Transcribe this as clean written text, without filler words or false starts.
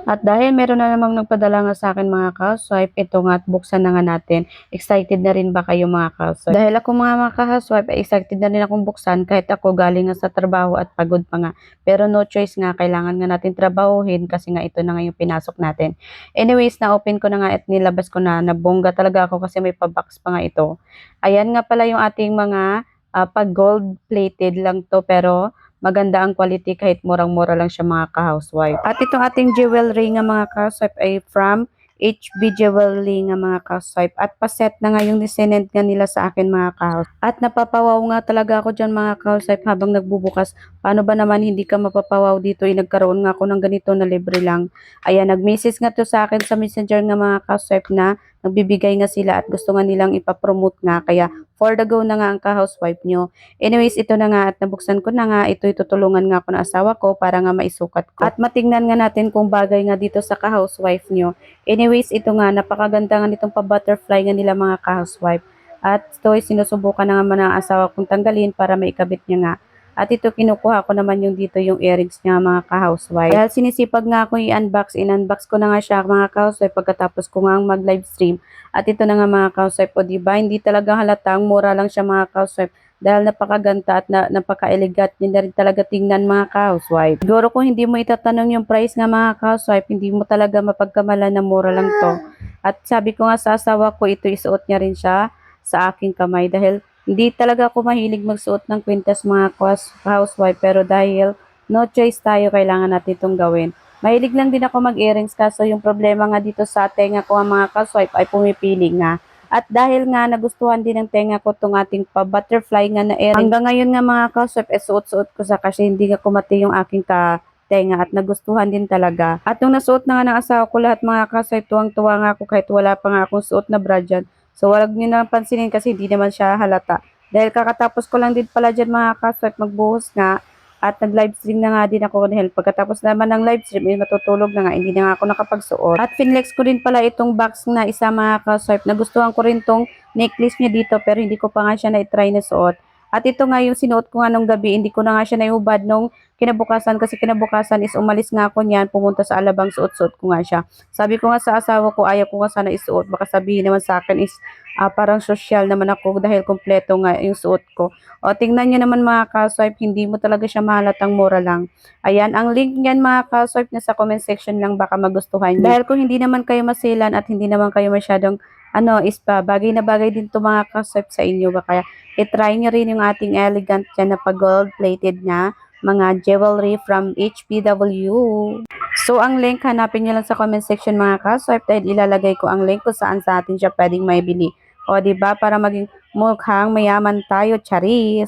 At dahil meron na namang nagpadala nga sa akin mga ka-housewife, ito nga at buksan na nga natin. Excited na rin ba kayo mga ka-housewife? Dahil ako mga ka-housewife ay excited na rin akong buksan kahit ako galing nga sa trabaho at pagod pa nga. Pero no choice nga, kailangan nga natin trabahuhin kasi nga ito na nga yung pinasok natin. Anyways, na-open ko na nga at nilabas ko na. Nabongga talaga ako kasi may pa-box pa nga ito. Ayan nga pala yung ating mga pag-gold plated lang to pero maganda ang quality kahit murang-mura lang siya mga ka-housewife. At itong ating jewelry nga mga ka-housewife ay from HB Jewelry nga mga ka-housewife. At paset na nga yung nisinend nga nila sa akin mga ka-housewife. At napapawaw nga talaga ako dyan mga ka-housewife habang nagbubukas. Paano ba naman hindi ka mapapawaw dito? Nagkaroon nga ako ng ganito na libre lang. Ayan, nag-message nga to sa akin sa messenger nga mga ka-housewife na nagbibigay nga sila at gusto nga nilang ipapromote nga. Kaya for the go na nga ang ka-housewife nyo. Anyways, ito na nga at nabuksan ko na nga. Ito tutulungan nga ako ng asawa ko para nga maisukat ko. At matingnan nga natin kung bagay nga dito sa ka-housewife nyo. Anyways, ito nga, napakaganda nga nitong pa-butterfly nga nila mga ka-housewife. At ito ay sinusubukan na nga man ng asawa kong tanggalin para maikabit niya nga. At ito kinukuha ko naman yung dito yung earrings niya mga ka-housewife. Dahil sinisipag nga ako i-unbox, in-unbox ko na nga siya mga ka-housewife pagkatapos ko nga mag-live stream. At ito na nga mga ka-housewife, o diba, hindi talaga halatang, mura lang siya mga ka-housewife. Dahil napakaganda at napaka-elegant niya na rin talaga tingnan mga ka-housewife. Siguro kung hindi mo itatanong yung price nga mga ka-housewife, hindi mo talaga mapagkamalan na mura lang to. At sabi ko nga sa asawa ko, ito isuot niya rin siya sa aking kamay dahil hindi talaga ako mahilig magsuot ng kwintas mga housewife pero dahil no choice tayo, kailangan natin itong gawin. Mahilig lang din ako mag-earrings kaso yung problema nga dito sa tenga ko ang mga housewife ay pumipili nga. At dahil nga nagustuhan din ng tenga ko itong ating pa-butterfly nga na earrings. Hanggang ngayon nga mga housewife suot-suot ko sa kasi hindi nga kumati yung aking tenga at nagustuhan din talaga. At nung nasuot na nga ng asawa ko lahat mga housewife, tuwang-tuwa nga ako kahit wala pa nga akong suot na bra dyan. So, wag niyo na pansinin kasi hindi naman siya halata. Dahil kakatapos ko lang din pala dyan mga kaswat magbuhos nga at nag-live stream na nga din ako dahil pagkatapos naman ng live stream, matutulog na nga, hindi na nga ako nakapagsuot. At finlex ko din pala itong box na isa mga kaswat. Nagustuhan ko rin tong necklace niya dito pero hindi ko pa nga siya na-try na suot. At ito nga yung sinuot ko nga nung gabi, hindi ko na nga siya naiubad nung kinabukasan kasi kinabukasan is umalis nga ako niyan, pumunta sa Alabang, suot-suot ko nga siya. Sabi ko nga sa asawa ko, ayaw ko nga sana isuot, baka sabihin naman sa akin is parang social naman ako dahil kompleto nga yung suot ko. O tingnan nyo naman mga ka-swipe, hindi mo talaga siya mahalatang mura lang. Ayan, ang link niyan mga ka-swipe na sa comment section lang, baka magustuhan nyo. Dahil kung hindi naman kayo masilan at hindi naman kayo masyadong bagay na bagay din to mga ka-swipe sa inyo. Kaya i-try nyo rin yung ating elegant dyan na pa-gold plated na mga jewelry from HPW. So, ang link, hanapin nyo lang sa comment section mga ka-swipe dahil ilalagay ko ang link kung saan sa atin siya pwedeng maibili. O, diba? Para maging mukhang mayaman tayo, charis!